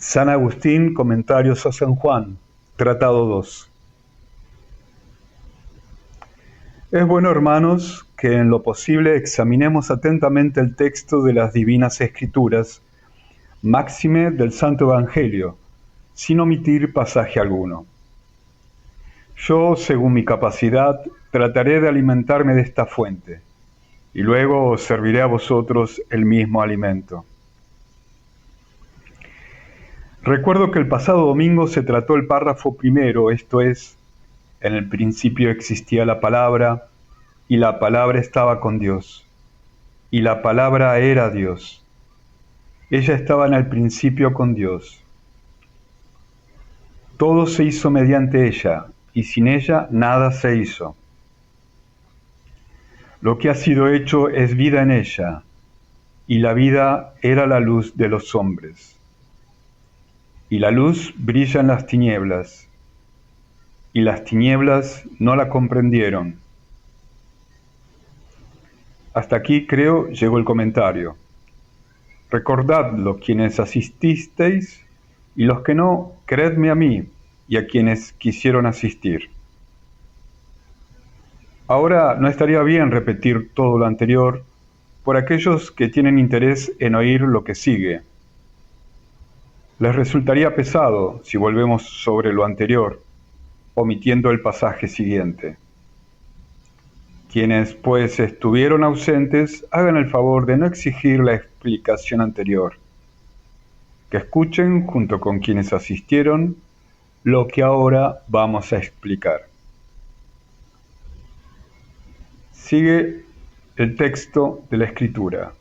San Agustín, Comentarios a San Juan, Tratado 2. Es bueno, hermanos, que en lo posible examinemos atentamente el texto de las Divinas Escrituras, máxime del Santo Evangelio, sin omitir pasaje alguno. Yo, según mi capacidad, trataré de alimentarme de esta fuente, y luego os serviré a vosotros el mismo alimento. Recuerdo que el pasado domingo se trató el párrafo primero, esto es, en el principio existía la palabra, y la palabra estaba con Dios, y la palabra era Dios. Ella estaba en el principio con Dios. Todo se hizo mediante ella, y sin ella nada se hizo. Lo que ha sido hecho es vida en ella, y la vida era la luz de los hombres. Y la luz brilla en las tinieblas, y las tinieblas no la comprendieron. Hasta aquí, creo, llegó el comentario. Recordadlo quienes asististeis, y los que no, creedme a mí y a quienes quisieron asistir. Ahora no estaría bien repetir todo lo anterior por aquellos que tienen interés en oír lo que sigue. Les resultaría pesado si volvemos sobre lo anterior, omitiendo el pasaje siguiente. Quienes pues estuvieron ausentes, hagan el favor de no exigir la explicación anterior. Que escuchen, junto con quienes asistieron, lo que ahora vamos a explicar. Sigue el texto de la Escritura.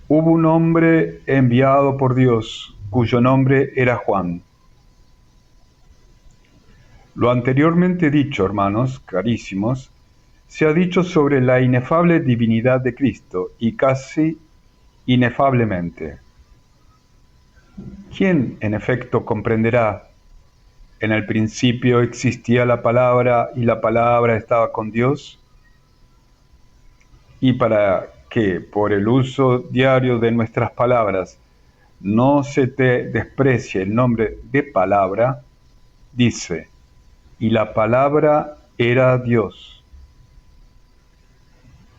Hubo un hombre enviado por Dios, cuyo nombre era Juan. Lo anteriormente dicho, hermanos carísimos, se ha dicho sobre la inefable divinidad de Cristo, y casi inefablemente. ¿Quién, en efecto, comprenderá? En el principio existía la palabra, y la palabra estaba con Dios. Y para que, por el uso diario de nuestras palabras, no se te desprecie el nombre de palabra, dice, y la palabra era Dios.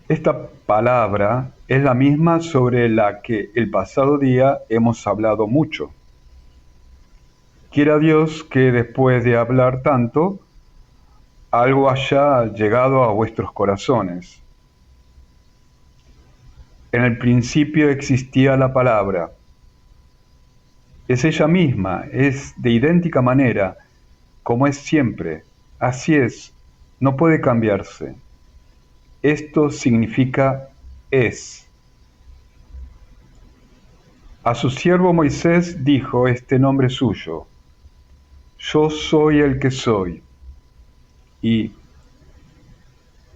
Esta palabra es la misma sobre la que el pasado día hemos hablado mucho. Quiera Dios que después de hablar tanto, algo haya llegado a vuestros corazones. En el principio existía la palabra. Es ella misma, es de idéntica manera, como es siempre. Así es, no puede cambiarse. Esto significa es. A su siervo Moisés dijo este nombre suyo: Yo soy el que soy, y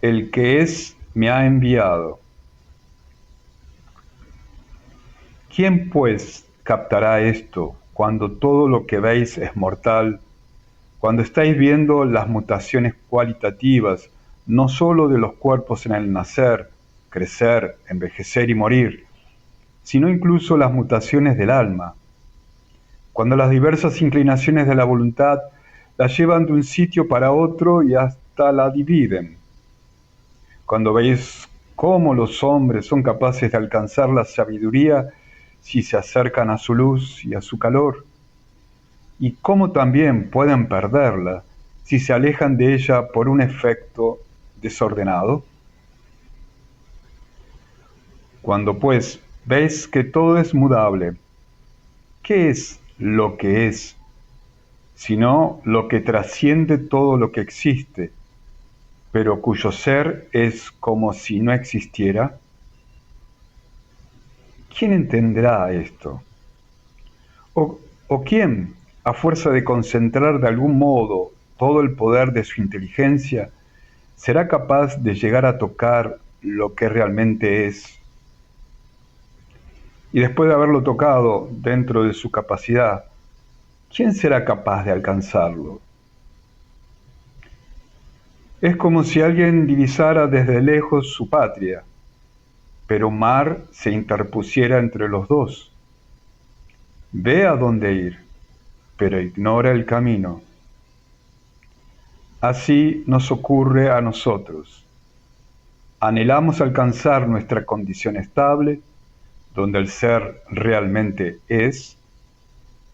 el que es me ha enviado. ¿Quién pues captará esto cuando todo lo que veis es mortal? Cuando estáis viendo las mutaciones cualitativas, no sólo de los cuerpos en el nacer, crecer, envejecer y morir, sino incluso las mutaciones del alma. Cuando las diversas inclinaciones de la voluntad la llevan de un sitio para otro y hasta la dividen. Cuando veis cómo los hombres son capaces de alcanzar la sabiduría si se acercan a su luz y a su calor, y cómo también pueden perderla si se alejan de ella por un efecto desordenado. Cuando pues veis que todo es mudable, ¿qué es lo que es? Sino lo que trasciende todo lo que existe, pero cuyo ser es como si no existiera. ¿Quién entenderá esto? ¿O quién, a fuerza de concentrar de algún modo todo el poder de su inteligencia, será capaz de llegar a tocar lo que realmente es? Y después de haberlo tocado dentro de su capacidad, ¿quién será capaz de alcanzarlo? Es como si alguien divisara desde lejos su patria, pero un mar se interpusiera entre los dos. Ve a dónde ir, pero ignora el camino. Así nos ocurre a nosotros. Anhelamos alcanzar nuestra condición estable, donde el ser realmente es,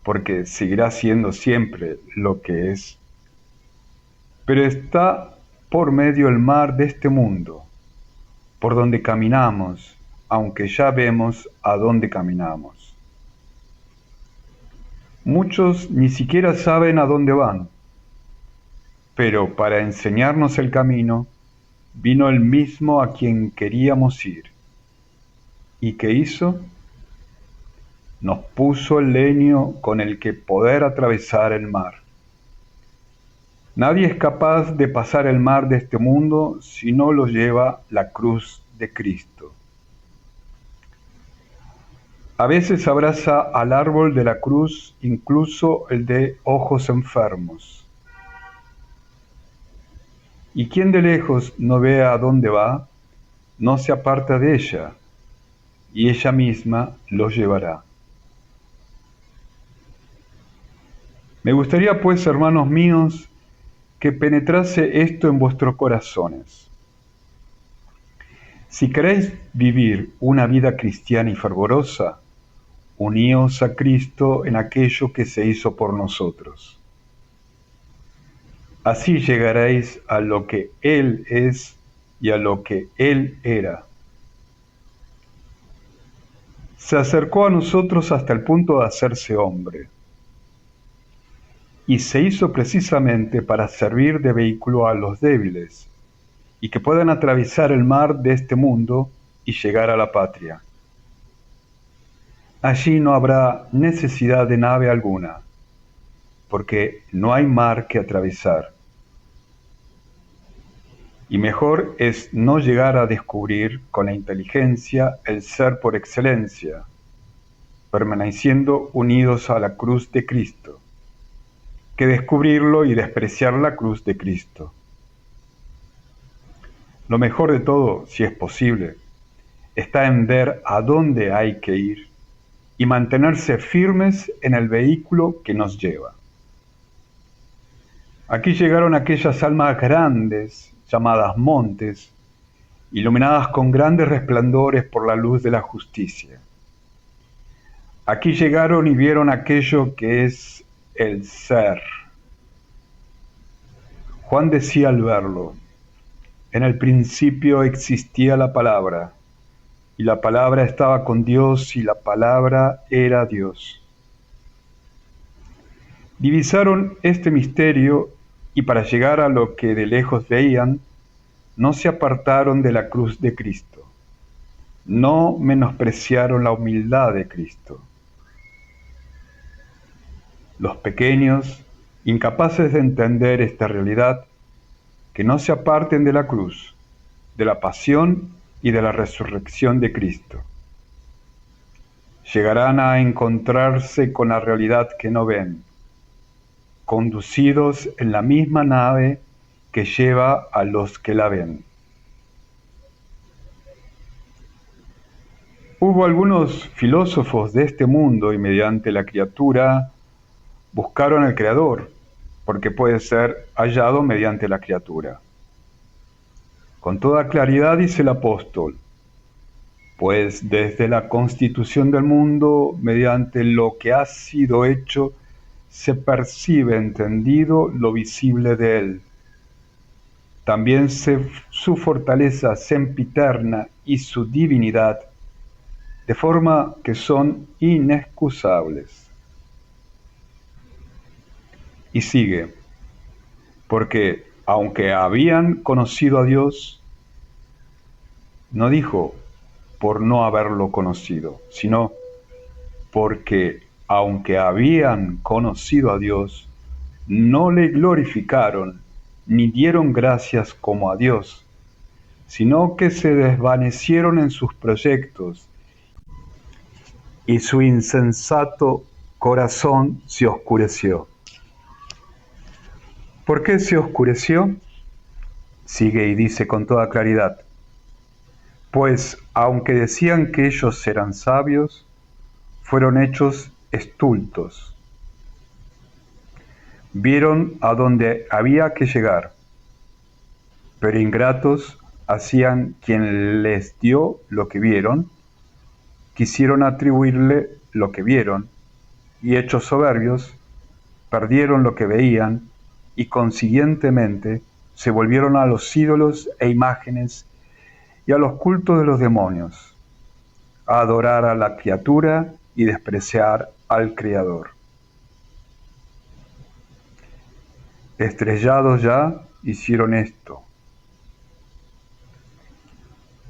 porque seguirá siendo siempre lo que es, pero está por medio el mar de este mundo, por donde caminamos, aunque ya vemos a dónde caminamos. Muchos ni siquiera saben a dónde van, pero para enseñarnos el camino, vino el mismo a quien queríamos ir. ¿Y qué hizo? Nos puso el leño con el que poder atravesar el mar. Nadie es capaz de pasar el mar de este mundo si no lo lleva la cruz de Cristo. A veces abraza al árbol de la cruz incluso el de ojos enfermos. Y quien de lejos no ve a dónde va, no se aparta de ella, y ella misma lo llevará. Me gustaría pues, hermanos míos, que penetrase esto en vuestros corazones. Si queréis vivir una vida cristiana y fervorosa, uníos a Cristo en aquello que se hizo por nosotros. Así llegaréis a lo que Él es y a lo que Él era. Se acercó a nosotros hasta el punto de hacerse hombre, y se hizo precisamente para servir de vehículo a los débiles, y que puedan atravesar el mar de este mundo y llegar a la patria. Allí no habrá necesidad de nave alguna, porque no hay mar que atravesar. Y mejor es no llegar a descubrir con la inteligencia el ser por excelencia, permaneciendo unidos a la cruz de Cristo, que descubrirlo y despreciar la cruz de Cristo. Lo mejor de todo, si es posible, está en ver a dónde hay que ir y mantenerse firmes en el vehículo que nos lleva. Aquí llegaron aquellas almas grandes, llamadas montes, iluminadas con grandes resplandores por la luz de la justicia. Aquí llegaron y vieron aquello que es el ser. Juan decía al verlo: en el principio existía la palabra, y la palabra estaba con Dios, y la palabra era Dios. Divisaron este misterio, y para llegar a lo que de lejos veían, no se apartaron de la cruz de Cristo. No menospreciaron la humildad de Cristo. Los pequeños, incapaces de entender esta realidad, que no se aparten de la cruz, de la pasión y de la resurrección de Cristo. Llegarán a encontrarse con la realidad que no ven, conducidos en la misma nave que lleva a los que la ven. Hubo algunos filósofos de este mundo y mediante la criatura buscaron al Creador, porque puede ser hallado mediante la criatura. Con toda claridad dice el apóstol: pues desde la constitución del mundo, mediante lo que ha sido hecho, se percibe entendido lo visible de él. También su fortaleza sempiterna y su divinidad, de forma que son inexcusables. Y sigue: porque aunque habían conocido a Dios, no dijo por no haberlo conocido, sino porque aunque habían conocido a Dios, no le glorificaron ni dieron gracias como a Dios, sino que se desvanecieron en sus proyectos y su insensato corazón se oscureció. ¿Por qué se oscureció? Sigue y dice con toda claridad: pues aunque decían que ellos eran sabios, fueron hechos estultos. Vieron a dónde había que llegar, pero ingratos hacían quien les dio lo que vieron, quisieron atribuirle lo que vieron, y hechos soberbios, perdieron lo que veían, y consiguientemente se volvieron a los ídolos e imágenes y a los cultos de los demonios, a adorar a la criatura y despreciar al Creador. Estrellados ya hicieron esto,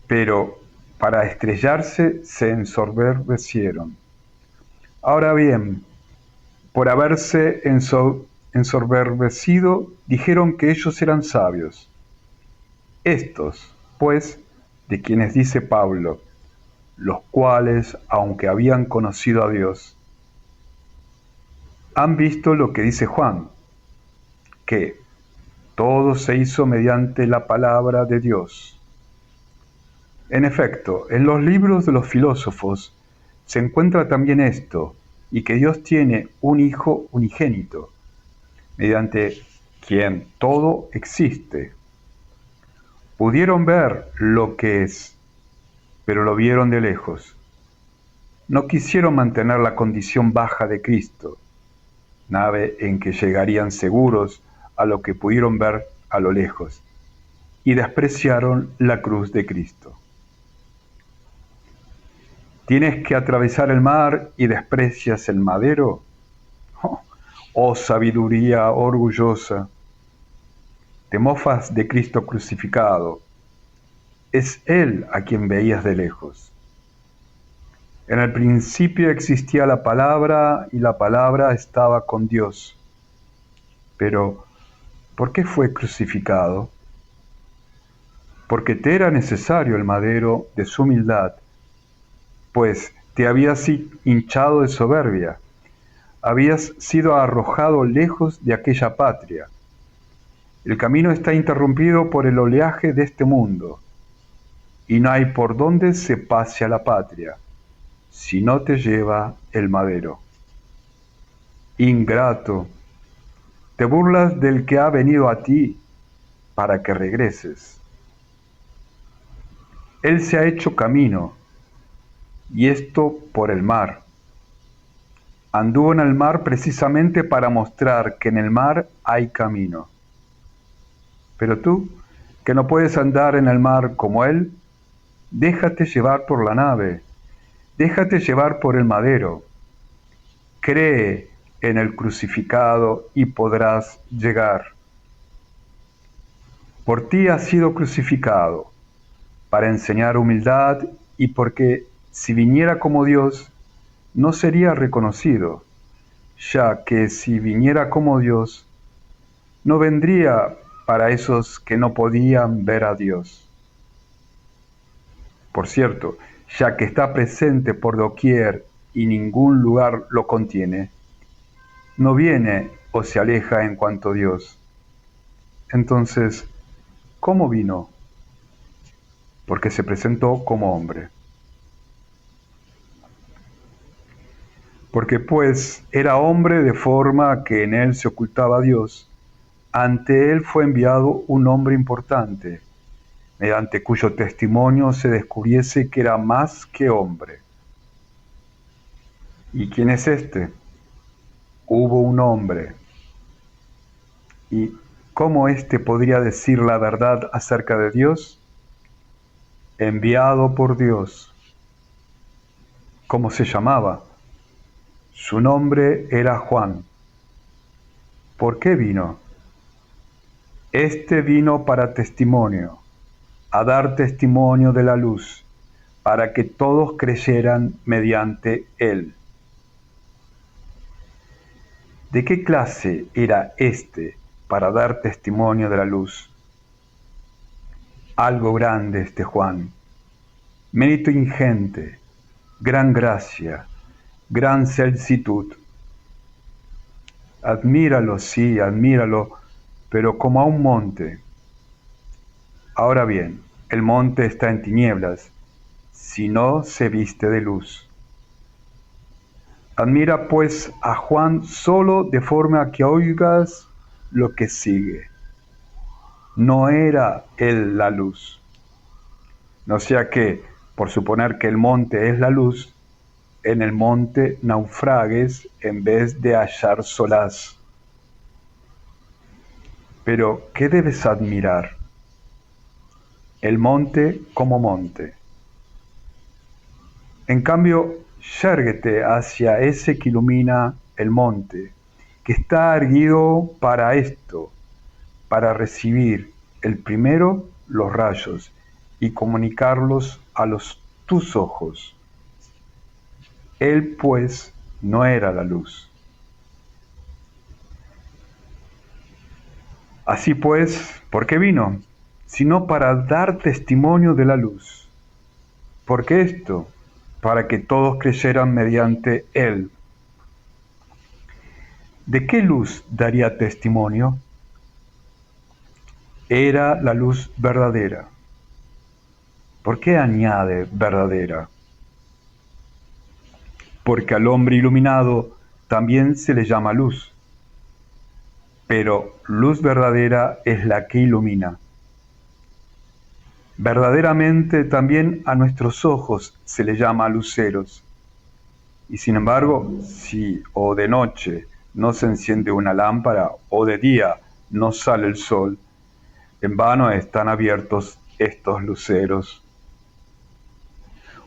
pero para estrellarse se ensoberbecieron. Ahora bien, por haberse ensoberbecido, dijeron que ellos eran sabios. Estos, pues, de quienes dice Pablo, los cuales, aunque habían conocido a Dios, han visto lo que dice Juan, que todo se hizo mediante la palabra de Dios. En efecto, en los libros de los filósofos se encuentra también esto, y que Dios tiene un Hijo unigénito, mediante quien todo existe. Pudieron ver lo que es, pero lo vieron de lejos. No quisieron mantener la condición baja de Cristo, nave en que llegarían seguros a lo que pudieron ver a lo lejos, y despreciaron la cruz de Cristo. ¿Tienes que atravesar el mar y desprecias el madero? Oh sabiduría orgullosa, te mofas de Cristo crucificado. Es Él a quien veías de lejos. En el principio existía la palabra y la palabra estaba con Dios. Pero, ¿por qué fue crucificado? Porque te era necesario el madero de su humildad, pues te habías hinchado de soberbia, habías sido arrojado lejos de aquella patria. El camino está interrumpido por el oleaje de este mundo, y no hay por donde se pase a la patria, si no te lleva el madero. Ingrato, te burlas del que ha venido a ti para que regreses. Él se ha hecho camino, y esto por el mar. Anduvo en el mar precisamente para mostrar que en el mar hay camino. Pero tú, que no puedes andar en el mar como él, déjate llevar por la nave, déjate llevar por el madero. Cree en el crucificado y podrás llegar. Por ti ha sido crucificado, para enseñar humildad y porque si viniera como Dios, no sería reconocido, ya que si viniera como Dios, no vendría para esos que no podían ver a Dios. Por cierto, ya que está presente por doquier y ningún lugar lo contiene, no viene o se aleja en cuanto a Dios. Entonces, ¿cómo vino? Porque se presentó como hombre. Porque pues era hombre de forma que en él se ocultaba Dios, ante él fue enviado un hombre importante, mediante cuyo testimonio se descubriese que era más que hombre. ¿Y quién es este? Hubo un hombre. ¿Y cómo éste podría decir la verdad acerca de Dios? Enviado por Dios. ¿Cómo se llamaba? Su nombre era Juan. ¿Por qué vino? Este vino para testimonio, a dar testimonio de la luz, para que todos creyeran mediante él. ¿De qué clase era este para dar testimonio de la luz? Algo grande este Juan, mérito ingente, gran gracia, gran celsitud. Admíralo, sí, admíralo, pero como a un monte. Ahora bien, el monte está en tinieblas, si no se viste de luz. Admira pues a Juan solo de forma que oigas lo que sigue. No era él la luz. No sea que, por suponer que el monte es la luz, en el monte naufragues en vez de hallar solaz. Pero, ¿qué debes admirar? El monte como monte. En cambio, yérguete hacia ese que ilumina el monte, que está erguido para esto, para recibir el primero los rayos y comunicarlos a tus ojos. Él, pues, no era la luz. Así pues, ¿por qué vino? Sino para dar testimonio de la luz. ¿Por qué esto? Para que todos creyeran mediante él. ¿De qué luz daría testimonio? Era la luz verdadera. ¿Por qué añade verdadera? Porque al hombre iluminado también se le llama luz. Pero luz verdadera es la que ilumina. Verdaderamente también a nuestros ojos se le llama luceros. Y sin embargo, si o de noche no se enciende una lámpara o de día no sale el sol, en vano están abiertos estos luceros.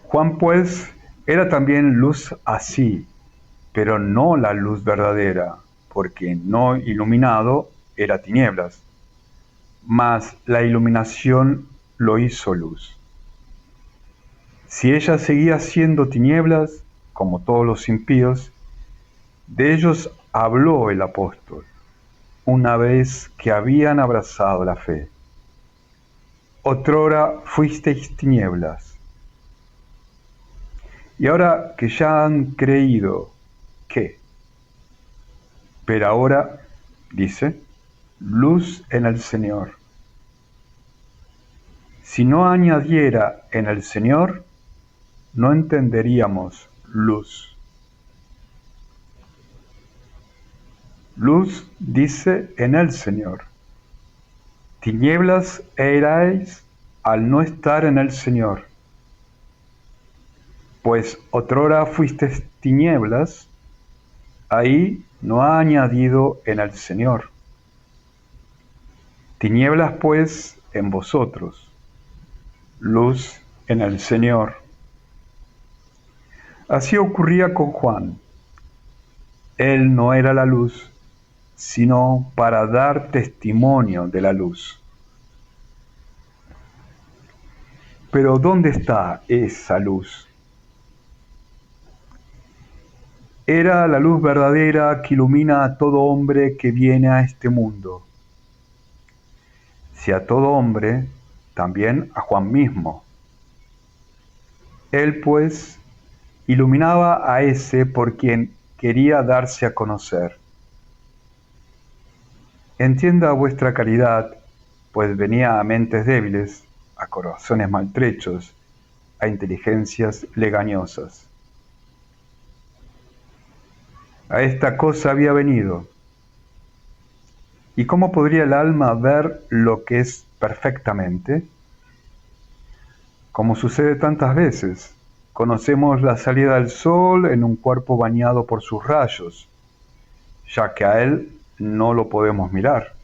Juan, pues, era también luz así, pero no la luz verdadera, porque no iluminado era tinieblas, mas la iluminación lo hizo luz. Si ella seguía siendo tinieblas, como todos los impíos, de ellos habló el apóstol, una vez que habían abrazado la fe. Otrora fuisteis tinieblas, y ahora que ya han creído, ¿qué? Pero ahora, dice, luz en el Señor. Si no añadiera en el Señor, no entenderíamos luz. Luz dice en el Señor. Tinieblas erais al no estar en el Señor. Pues otrora fuisteis tinieblas, ahí no ha añadido en el Señor. Tinieblas pues en vosotros, luz en el Señor. Así ocurría con Juan. Él no era la luz, sino para dar testimonio de la luz. Pero ¿dónde está esa luz? Era la luz verdadera que ilumina a todo hombre que viene a este mundo. Si a todo hombre, también a Juan mismo. Él, pues, iluminaba a ese por quien quería darse a conocer. Entienda vuestra caridad, pues venía a mentes débiles, a corazones maltrechos, a inteligencias legañosas. A esta cosa había venido. ¿Y cómo podría el alma ver lo que es perfectamente? Como sucede tantas veces, conocemos la salida del sol en un cuerpo bañado por sus rayos, ya que a él no lo podemos mirar.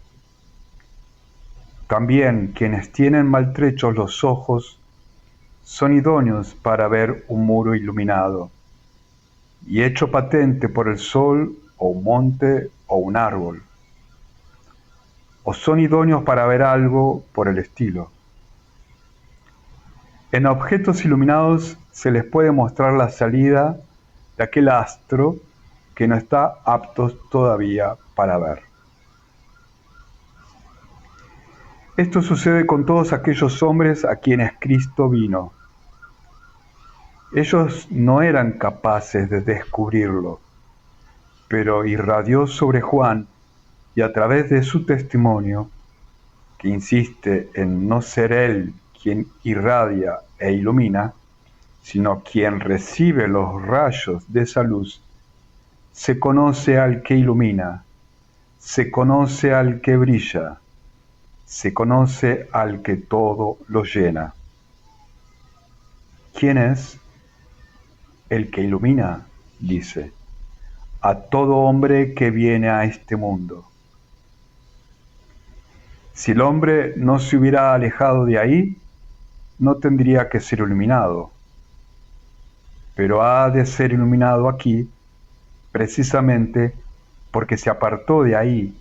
También quienes tienen maltrechos los ojos son idóneos para ver un muro iluminado y hecho patente por el sol o un monte o un árbol, o son idóneos para ver algo por el estilo. En objetos iluminados se les puede mostrar la salida de aquel astro que no está apto todavía para ver. Esto sucede con todos aquellos hombres a quienes Cristo vino. Ellos no eran capaces de descubrirlo, pero irradió sobre Juan y a través de su testimonio, que insiste en no ser él quien irradia e ilumina, sino quien recibe los rayos de esa luz, Se conoce al que ilumina, se conoce al que brilla, se conoce al que todo lo llena. ¿Quién es? El que ilumina, dice, a todo hombre que viene a este mundo. Si el hombre no se hubiera alejado de ahí, no tendría que ser iluminado, pero ha de ser iluminado aquí precisamente porque se apartó de ahí,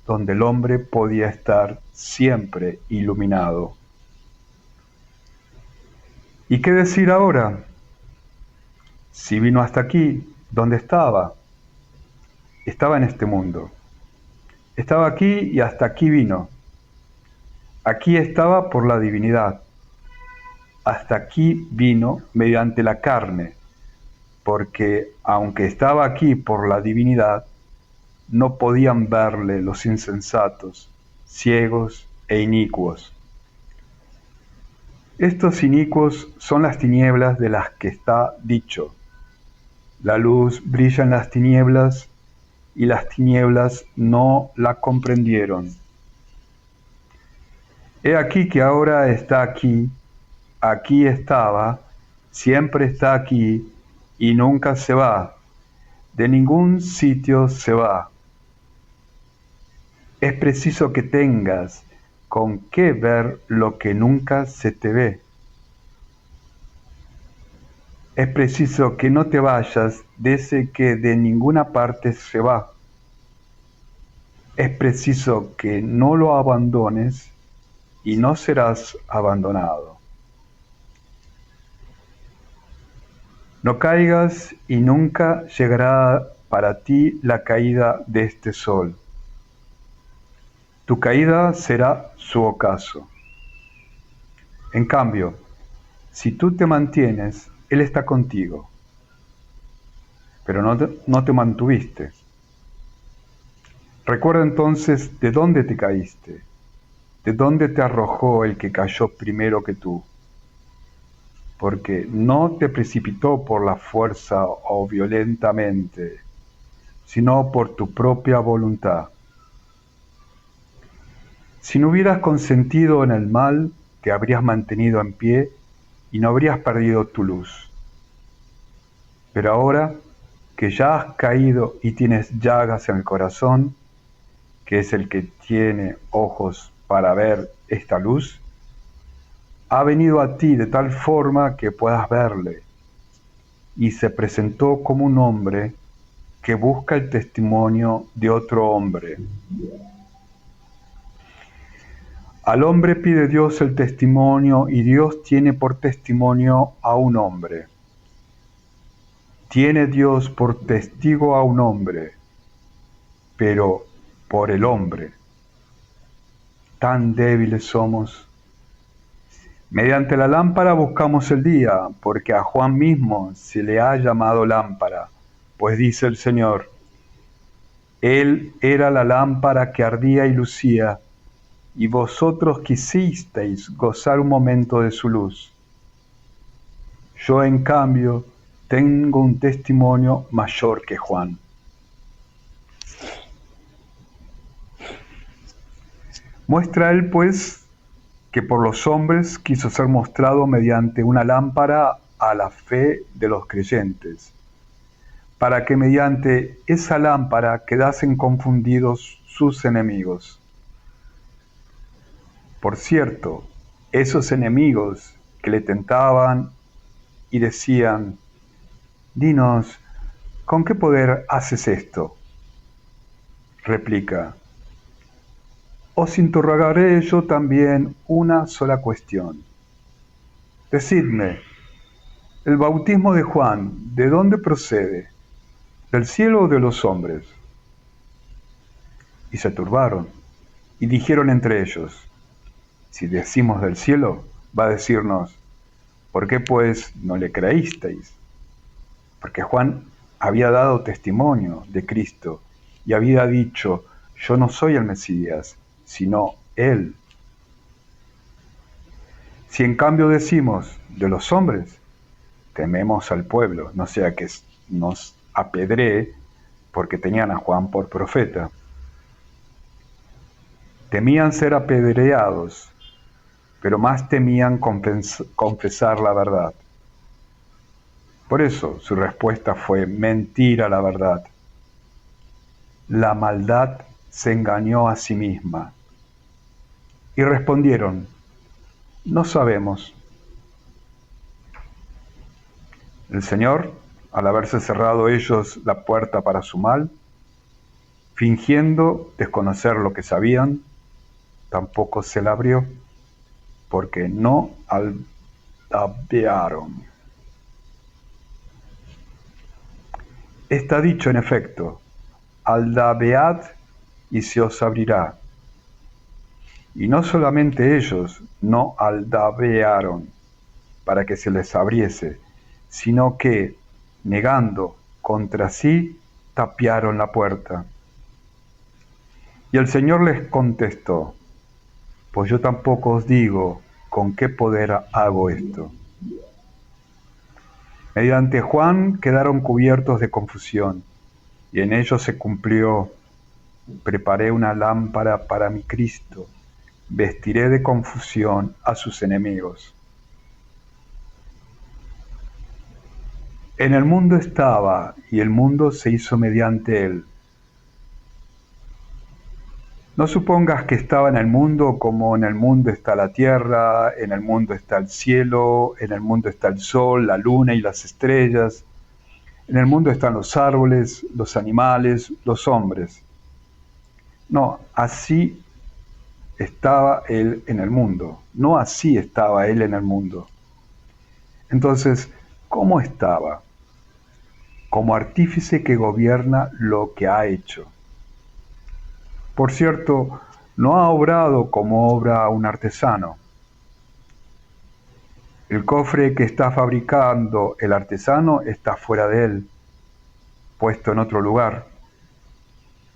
donde el hombre podía estar siempre iluminado. ¿Y qué decir ahora? Si vino hasta aquí, ¿dónde estaba? Estaba en este mundo. Estaba aquí y hasta aquí vino. Aquí estaba por la divinidad. Hasta aquí vino mediante la carne, porque aunque estaba aquí por la divinidad, no podían verle los insensatos, ciegos e inicuos. Estos inicuos son las tinieblas de las que está dicho. La luz brilla en las tinieblas y las tinieblas no la comprendieron. He aquí que ahora está aquí, aquí estaba, siempre está aquí y nunca se va, de ningún sitio se va. Es preciso que tengas con qué ver lo que nunca se te ve. Es preciso que no te vayas de ese que de ninguna parte se va. Es preciso que no lo abandones y no serás abandonado. No caigas y nunca llegará para ti la caída de este sol. Tu caída será su ocaso. En cambio, si tú te mantienes, Él está contigo, pero no te mantuviste. Recuerda entonces de dónde te caíste, de dónde te arrojó el que cayó primero que tú, porque no te precipitó por la fuerza o violentamente, sino por tu propia voluntad. Si no hubieras consentido en el mal, te habrías mantenido en pie y no habrías perdido tu luz. Pero ahora que ya has caído y tienes llagas en el corazón, que es el que tiene ojos para ver esta luz, ha venido a ti de tal forma que puedas verle, y se presentó como un hombre que busca el testimonio de otro hombre. Al hombre pide Dios el testimonio y Dios tiene por testimonio a un hombre. Tiene Dios por testigo a un hombre, pero por el hombre. Tan débiles somos. Mediante la lámpara buscamos el día, porque a Juan mismo se le ha llamado lámpara, pues dice el Señor, Él era la lámpara que ardía y lucía, y vosotros quisisteis gozar un momento de su luz. Yo, en cambio, tengo un testimonio mayor que Juan. Muestra él, pues, que por los hombres quiso ser mostrado mediante una lámpara a la fe de los creyentes, para que mediante esa lámpara quedasen confundidos sus enemigos. Por cierto, esos enemigos que le tentaban y decían, dinos, ¿con qué poder haces esto? Replica, os interrogaré yo también una sola cuestión. Decidme, el bautismo de Juan, ¿de dónde procede? ¿Del cielo o de los hombres? Y se turbaron y dijeron entre ellos, si decimos del cielo, va a decirnos, ¿por qué pues no le creísteis? Porque Juan había dado testimonio de Cristo y había dicho, yo no soy el Mesías, sino Él. Si en cambio decimos de los hombres, tememos al pueblo, no sea que nos apedree, porque tenían a Juan por profeta. Temían ser apedreados, pero más temían confesar la verdad. Por eso su respuesta fue mentir a la verdad. La maldad se engañó a sí misma. Y respondieron, no sabemos. El Señor, al haberse cerrado ellos la puerta para su mal, fingiendo desconocer lo que sabían, tampoco se la abrió, porque no aldabearon. Está dicho en efecto, aldabead y se os abrirá. Y no solamente ellos no aldabearon para que se les abriese, sino que, negando contra sí, tapiaron la puerta. Y el Señor les contestó, pues yo tampoco os digo con qué poder hago esto. Mediante Juan quedaron cubiertos de confusión, y en ellos se cumplió, preparé una lámpara para mi Cristo, vestiré de confusión a sus enemigos. En el mundo estaba, y el mundo se hizo mediante él. No supongas que estaba en el mundo como en el mundo está la tierra, en el mundo está el cielo, en el mundo está el sol, la luna y las estrellas, en el mundo están los árboles, los animales, los hombres. No, así estaba él en el mundo, no así estaba él en el mundo. Entonces, ¿cómo estaba? Como artífice que gobierna lo que ha hecho. Por cierto, no ha obrado como obra un artesano. El cofre que está fabricando el artesano está fuera de él, puesto en otro lugar.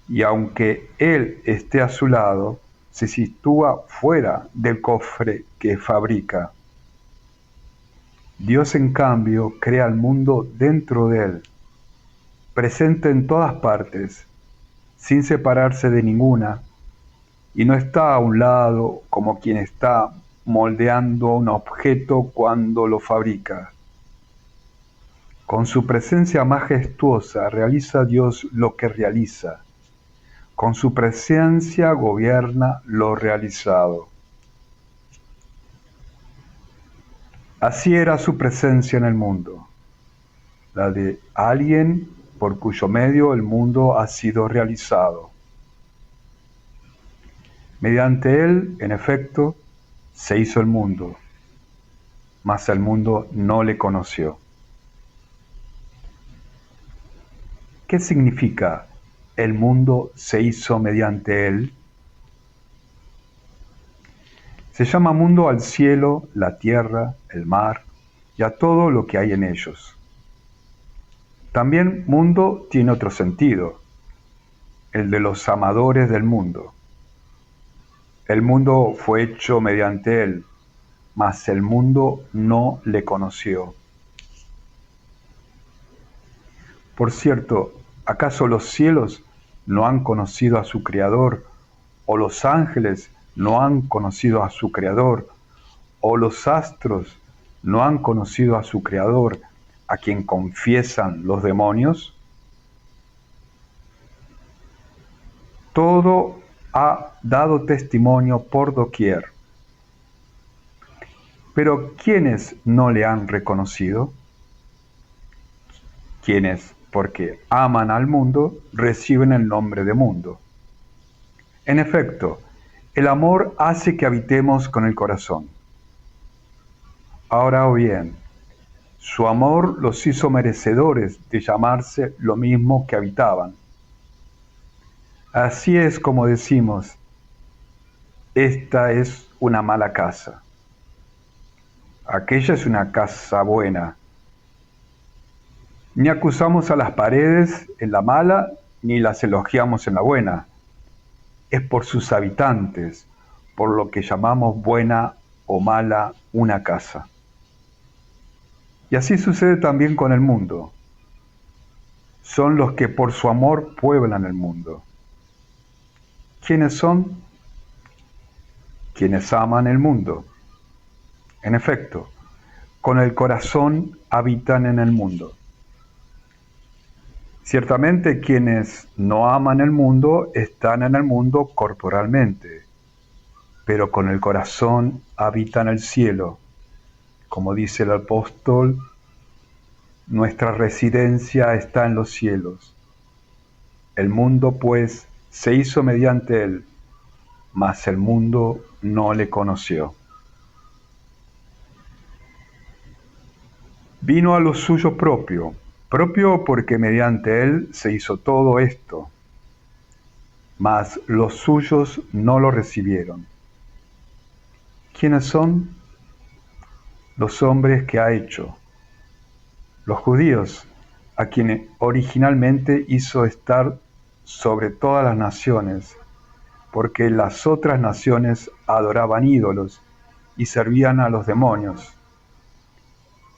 Y aunque él esté a su lado, se sitúa fuera del cofre que fabrica. Dios, en cambio, crea el mundo dentro de él, presente en todas partes, sin separarse de ninguna, y no está a un lado como quien está moldeando un objeto cuando lo fabrica. Con su presencia majestuosa realiza Dios lo que realiza. Con su presencia gobierna lo realizado. Así era su presencia en el mundo, la de alguien por cuyo medio el mundo ha sido realizado. Mediante él, en efecto, se hizo el mundo, mas el mundo no le conoció. ¿Qué significa el mundo se hizo mediante él? Se llama mundo al cielo, la tierra, el mar y a todo lo que hay en ellos. También mundo tiene otro sentido, el de los amadores del mundo. El mundo fue hecho mediante él, mas el mundo no le conoció. Por cierto, ¿acaso los cielos no han conocido a su Creador? ¿O los ángeles no han conocido a su Creador? ¿O los astros no han conocido a su Creador, a quien confiesan los demonios? Todo ha dado testimonio por doquier. Pero ¿quiénes no le han reconocido? Quienes, porque aman al mundo, reciben el nombre de mundo. En efecto, el amor hace que habitemos con el corazón. Ahora bien, su amor los hizo merecedores de llamarse lo mismo que habitaban. Así es como decimos, esta es una mala casa. Aquella es una casa buena. Ni acusamos a las paredes en la mala, ni las elogiamos en la buena. Es por sus habitantes, por lo que llamamos buena o mala una casa. Y así sucede también con el mundo. son los que por su amor pueblan el mundo. ¿Quiénes son? Quienes aman el mundo. En efecto, con el corazón habitan en el mundo. Ciertamente quienes no aman el mundo están en el mundo corporalmente, pero con el corazón habitan el cielo. Como dice el apóstol, nuestra residencia está en los cielos. El mundo, pues, se hizo mediante él, mas el mundo no le conoció. Vino a lo suyo propio porque mediante él se hizo todo esto, mas los suyos no lo recibieron. ¿Quiénes son? Los hombres que ha hecho, los judíos, a quienes originalmente hizo estar sobre todas las naciones, porque las otras naciones adoraban ídolos y servían a los demonios.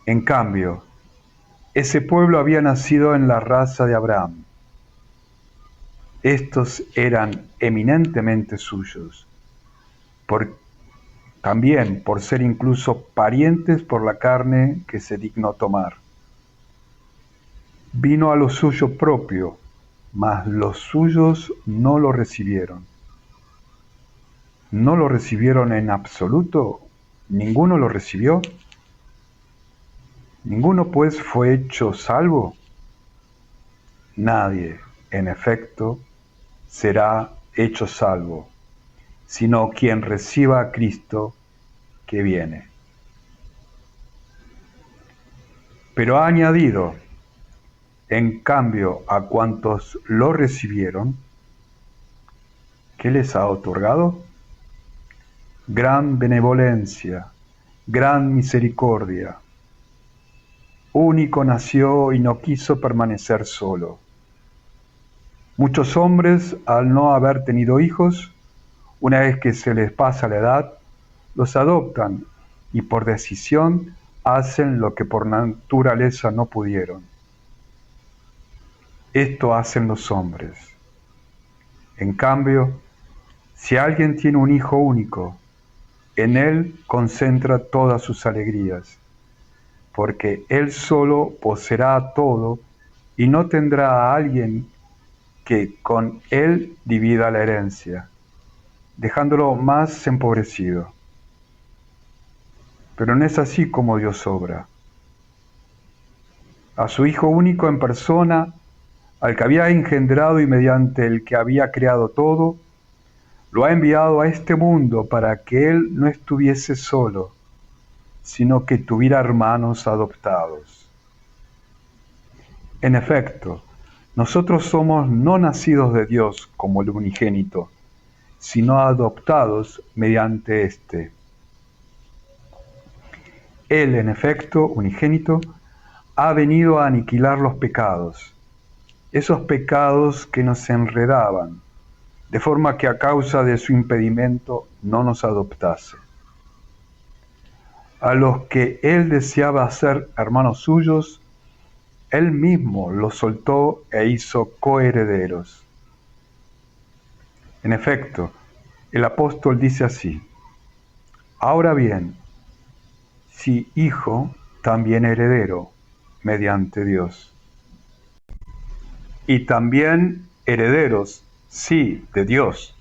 En cambio, ese pueblo había nacido en la raza de Abraham. Estos eran eminentemente suyos, también por ser incluso parientes por la carne que se dignó tomar. Vino a lo suyo propio, mas los suyos no lo recibieron. ¿No lo recibieron en absoluto? ¿Ninguno lo recibió? ¿Ninguno pues fue hecho salvo? Nadie, en efecto, será hecho salvo, sino quien reciba a Cristo que viene. Pero ha añadido, en cambio, a cuantos lo recibieron, ¿qué les ha otorgado? Gran benevolencia, gran misericordia. Único nació y no quiso permanecer solo. Muchos hombres, al no haber tenido hijos, una vez que se les pasa la edad, los adoptan y por decisión hacen lo que por naturaleza no pudieron. Esto hacen los hombres. En cambio, si alguien tiene un hijo único, en él concentra todas sus alegrías, porque él solo poseerá todo y no tendrá a alguien que con él divida la herencia, dejándolo más empobrecido. Pero no es así como Dios obra. A su Hijo único en persona, al que había engendrado y mediante el que había creado todo, lo ha enviado a este mundo para que él no estuviese solo, sino que tuviera hermanos adoptados. En efecto, nosotros somos no nacidos de Dios como el unigénito, sino adoptados mediante éste. Él, en efecto, unigénito, ha venido a aniquilar los pecados, esos pecados que nos enredaban, de forma que a causa de su impedimento no nos adoptase. A los que él deseaba hacer hermanos suyos, él mismo los soltó e hizo coherederos. En efecto, el apóstol dice así: ahora bien, si hijo, también heredero, mediante Dios. Y también herederos, sí, de Dios.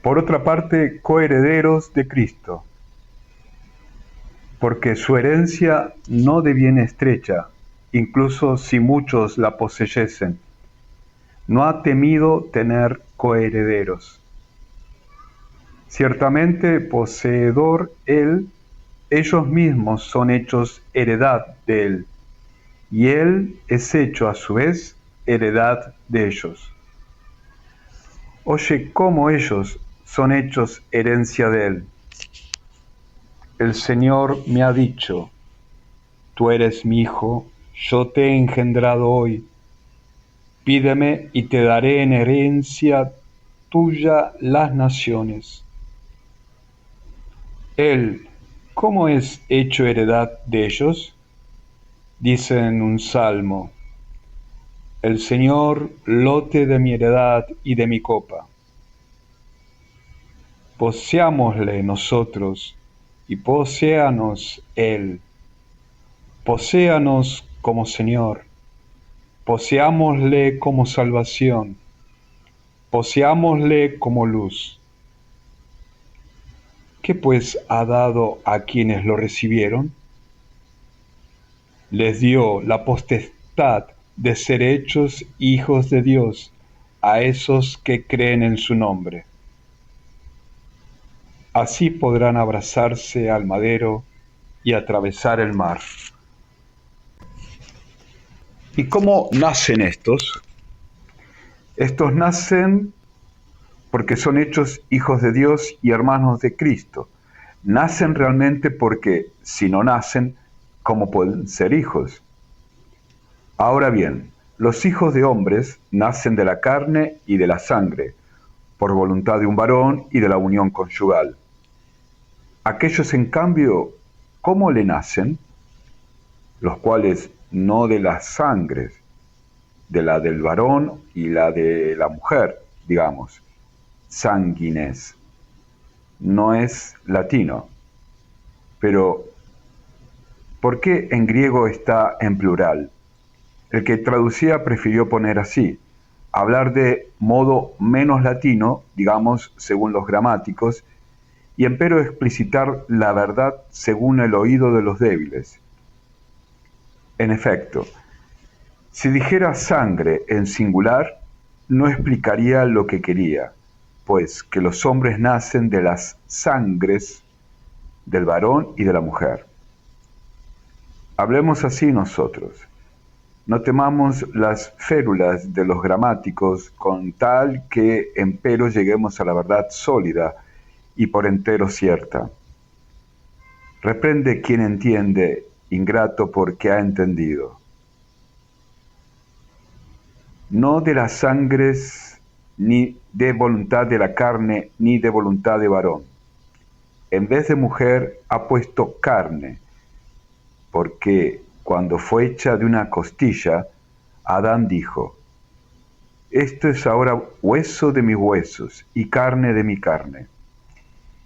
Por otra parte, coherederos de Cristo, porque su herencia no deviene estrecha, incluso si muchos la poseyesen. No ha temido tener coherederos. Ciertamente, poseedor él, ellos mismos son hechos heredad de él, y él es hecho a su vez heredad de ellos. Oye, cómo ellos son hechos herencia de él. El Señor me ha dicho: tú eres mi hijo, yo te he engendrado hoy. Pídeme y te daré en herencia tuya las naciones. Él, ¿cómo es hecho heredad de ellos? Dice en un salmo: el Señor lote de mi heredad y de mi copa. Poseámosle nosotros y poséanos Él. Poséanos como Señor, poseámosle como salvación, poseámosle como luz. ¿Qué pues ha dado a quienes lo recibieron? Les dio la potestad de ser hechos hijos de Dios a esos que creen en su nombre. Así podrán abrazarse al madero y atravesar el mar. ¿Y cómo nacen estos? Estos nacen porque son hechos hijos de Dios y hermanos de Cristo. Nacen realmente porque si no nacen, ¿cómo pueden ser hijos? Ahora bien, los hijos de hombres nacen de la carne y de la sangre, por voluntad de un varón y de la unión conyugal. Aquellos, en cambio, ¿cómo le nacen? Los cuales no de las sangres, de la del varón y la de la mujer, digamos, sanguines. No es latino, pero ¿por qué en griego está en plural? El que traducía prefirió poner así, hablar de modo menos latino, digamos, según los gramáticos, y empero explicitar la verdad según el oído de los débiles. En efecto, si dijera sangre en singular, no explicaría lo que quería, pues que los hombres nacen de las sangres del varón y de la mujer. Hablemos así nosotros. No temamos las férulas de los gramáticos, con tal que empero lleguemos a la verdad sólida y por entero cierta. Reprende quien entiende, ingrato porque ha entendido. No de las sangres, ni de voluntad de la carne, ni de voluntad de varón. En vez de mujer ha puesto carne, porque cuando fue hecha de una costilla, Adán dijo, esto es ahora hueso de mis huesos y carne de mi carne.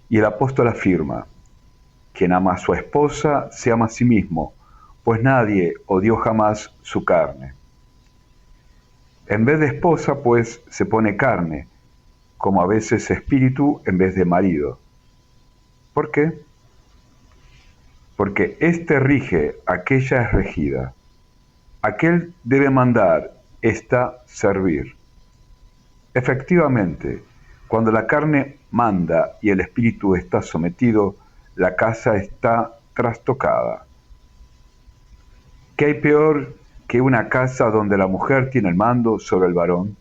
Y el apóstol afirma, quien ama a su esposa se ama a sí mismo, pues nadie odió jamás su carne. En vez de esposa, pues, se pone carne, como a veces espíritu en vez de marido. ¿Por qué? Porque éste rige, aquella es regida. Aquel debe mandar, ésta servir. Efectivamente, cuando la carne manda y el espíritu está sometido, la casa está trastocada. ¿Qué hay peor que una casa donde la mujer tiene el mando sobre el varón?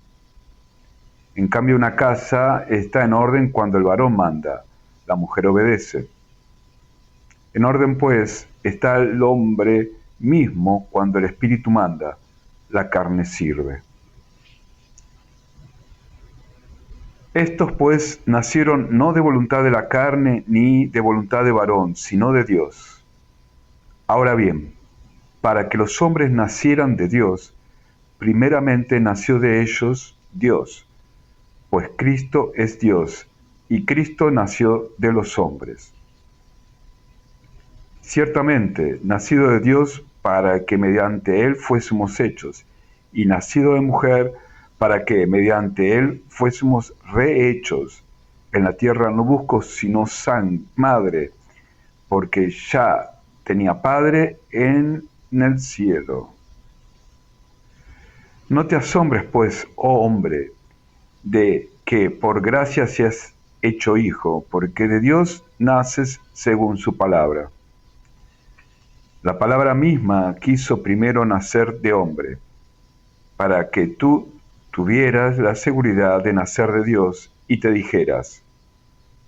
En cambio, una casa está en orden cuando el varón manda, la mujer obedece. En orden, pues, está el hombre mismo cuando el espíritu manda, la carne sirve. Estos, pues, nacieron no de voluntad de la carne ni de voluntad de varón, sino de Dios. Ahora bien, para que los hombres nacieran de Dios, primeramente nació de ellos Dios, pues Cristo es Dios, y Cristo nació de los hombres. Ciertamente, nacido de Dios para que mediante Él fuésemos hechos, y nacido de mujer para que mediante Él fuésemos rehechos. En la tierra no busco sino madre, porque ya tenía padre en el cielo. No te asombres, pues, oh hombre, de que por gracia seas hecho hijo, porque de Dios naces según su palabra. La palabra misma quiso primero nacer de hombre, para que tú tuvieras la seguridad de nacer de Dios y te dijeras,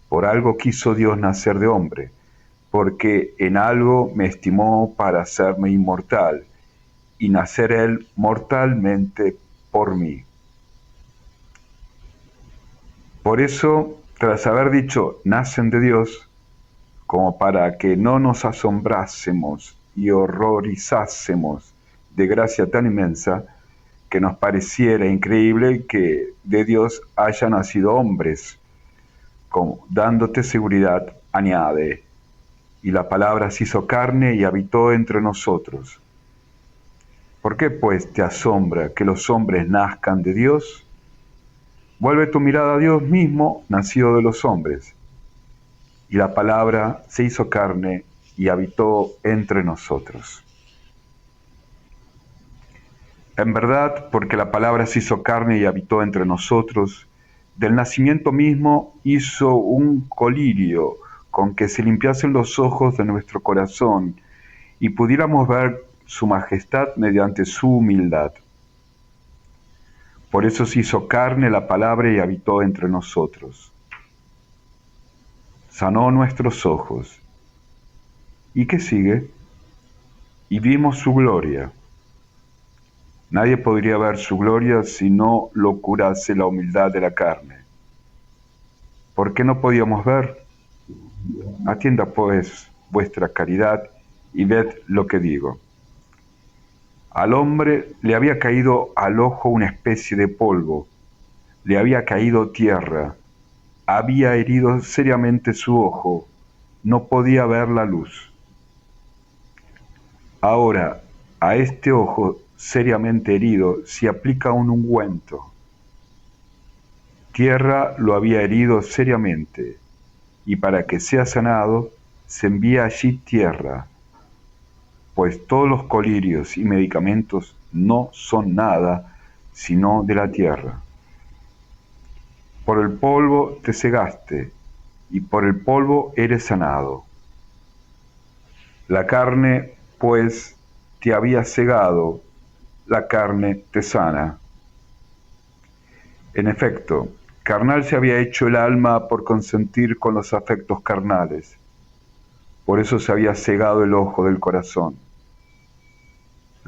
por algo quiso Dios nacer de hombre, porque en algo me estimó para hacerme inmortal, y nacer él mortalmente por mí. Por eso, tras haber dicho, nacen de Dios, como para que no nos asombrásemos y horrorizásemos de gracia tan inmensa, que nos pareciera increíble que de Dios haya nacido hombres, como dándote seguridad, añade, y la palabra se hizo carne y habitó entre nosotros. ¿Por qué pues te asombra que los hombres nazcan de Dios? Vuelve tu mirada a Dios mismo, nacido de los hombres. Y la palabra se hizo carne y habitó entre nosotros. En verdad, porque la palabra se hizo carne y habitó entre nosotros, del nacimiento mismo hizo un colirio con que se limpiasen los ojos de nuestro corazón y pudiéramos ver su majestad mediante su humildad. Por eso se hizo carne la palabra y habitó entre nosotros. Sanó nuestros ojos. ¿Y qué sigue? Y vimos su gloria. Nadie podría ver su gloria si no lo curase la humildad de la carne. ¿Por qué no podíamos ver? Atienda pues vuestra caridad y ved lo que digo. Al hombre le había caído al ojo una especie de polvo, le había caído tierra, había herido seriamente su ojo, no podía ver la luz. Ahora, a este ojo seriamente herido se aplica un ungüento. Tierra lo había herido seriamente, y para que sea sanado, se envía allí tierra, pues todos los colirios y medicamentos no son nada sino de la tierra. Por el polvo te cegaste, y por el polvo eres sanado. La carne, pues, te había cegado, la carne te sana. En efecto, carnal se había hecho el alma por consentir con los afectos carnales. Por eso se había cegado el ojo del corazón.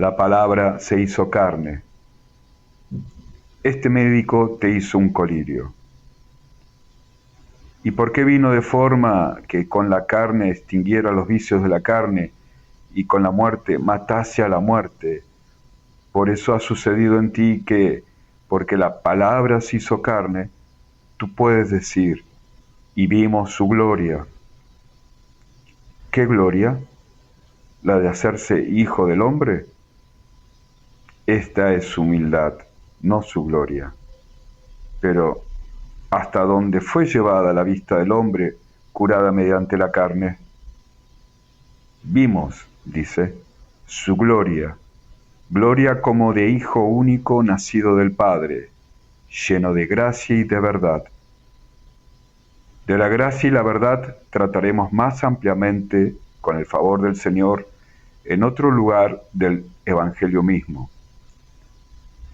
La palabra se hizo carne. Este médico te hizo un colirio. ¿Y por qué vino de forma que con la carne extinguiera los vicios de la carne y con la muerte matase a la muerte? Por eso ha sucedido en ti que, porque la palabra se hizo carne, tú puedes decir, y vimos su gloria. ¿Qué gloria? ¿La de hacerse hijo del hombre? Esta es su humildad, no su gloria. Pero, ¿hasta dónde fue llevada la vista del hombre, curada mediante la carne? Vimos, dice, su gloria, gloria como de Hijo único nacido del Padre, lleno de gracia y de verdad. De la gracia y la verdad trataremos más ampliamente, con el favor del Señor, en otro lugar del Evangelio mismo.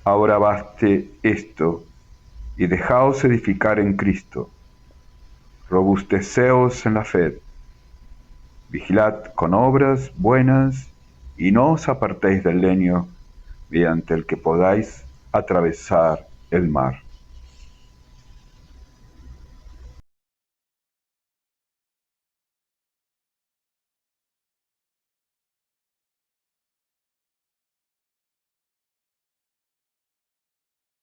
Ahora baste esto, y dejaos edificar en Cristo. Robusteceos en la fe. Vigilad con obras buenas, y no os apartéis del leño, mediante el que podáis atravesar el mar.